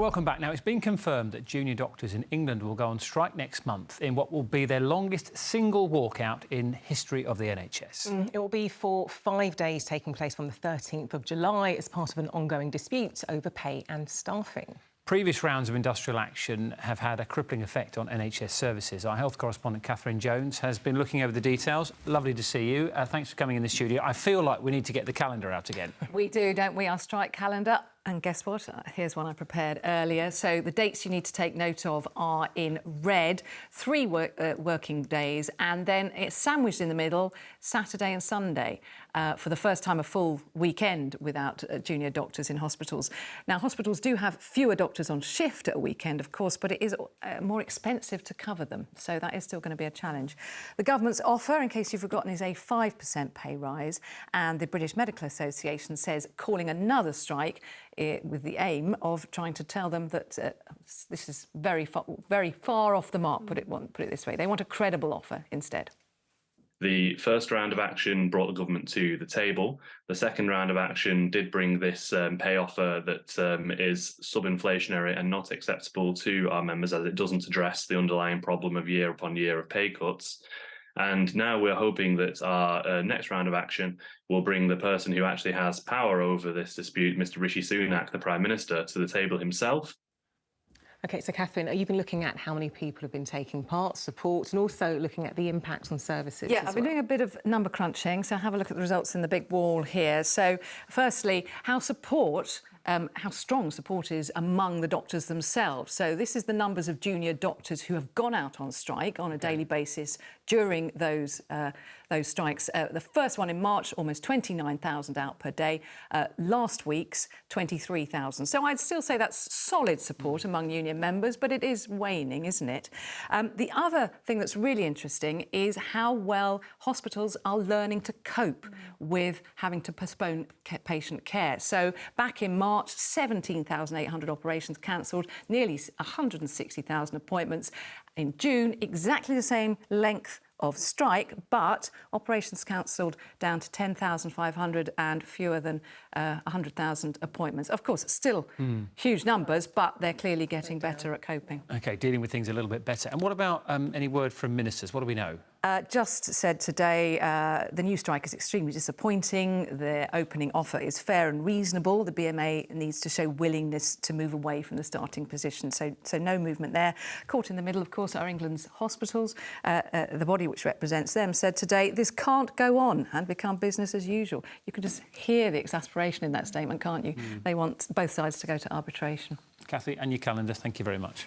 Welcome back. Now, it's been confirmed that junior doctors in England will go on strike next month in what will be their longest single walkout in history of the NHS. It will be for 5 days, taking place from the 13th of July as part of an ongoing dispute over pay and staffing. Previous rounds of industrial action have had a crippling effect on NHS services. Our health correspondent, Catherine Jones, has been looking over the details. Lovely to see you. Thanks for coming in the studio. I feel like we need to get the calendar out again. We do, don't we? Our strike calendar. And guess what? Here's one I prepared earlier. So the dates you need to take note of are in red, 3 working days, and then it's sandwiched in the middle, Saturday and Sunday, for the first time a full weekend without junior doctors in hospitals. Now, hospitals do have fewer doctors on shift at a weekend, of course, but it is more expensive to cover them. So that is still going to be a challenge. The government's offer, in case you've forgotten, is a 5% pay rise, and the British Medical Association says calling another strike with the aim of trying to tell them that this is very far off the mark, put it this way. They want a credible offer instead. The first round of action brought the government to the table. The second round of action did bring this pay offer that is sub-inflationary and not acceptable to our members, as it doesn't address the underlying problem of year upon year of pay cuts. And now we're hoping that our next round of action will bring the person who actually has power over this dispute, Mr. Rishi Sunak, the Prime Minister, to the table himself. OK, so Catherine, you've been looking at how many people have been taking part, support, and also looking at the impact on services. Yeah, I've been doing a bit of number crunching, so have a look at the results in the big wall here. So, firstly, how strong support is among the doctors themselves. So this is the numbers of junior doctors who have gone out on strike on a daily basis during those strikes. The first one in March, almost 29,000 out per day. Last week's 23,000. So I'd still say that's solid support among union members, but it is waning, isn't it? The other thing that's really interesting is how well hospitals are learning to cope with having to postpone patient care. So back in March, 17,800 operations cancelled, nearly 160,000 appointments. In June, exactly the same length of strike, but operations cancelled down to 10,500 and fewer than 100,000 appointments. Of course, still huge numbers, but they're clearly getting better at coping. OK, dealing with things a little bit better. And what about any word from ministers? What do we know? Just said today the new strike is extremely disappointing. The opening offer is fair and reasonable. The BMA needs to show willingness to move away from the starting position. So no movement there. Caught in the middle, of course, are England's hospitals. The body which represents them said today this can't go on and become business as usual. You can just hear the exasperation in that statement, can't you? They want both sides to go to arbitration. Cathy, and your calendar, thank you very much.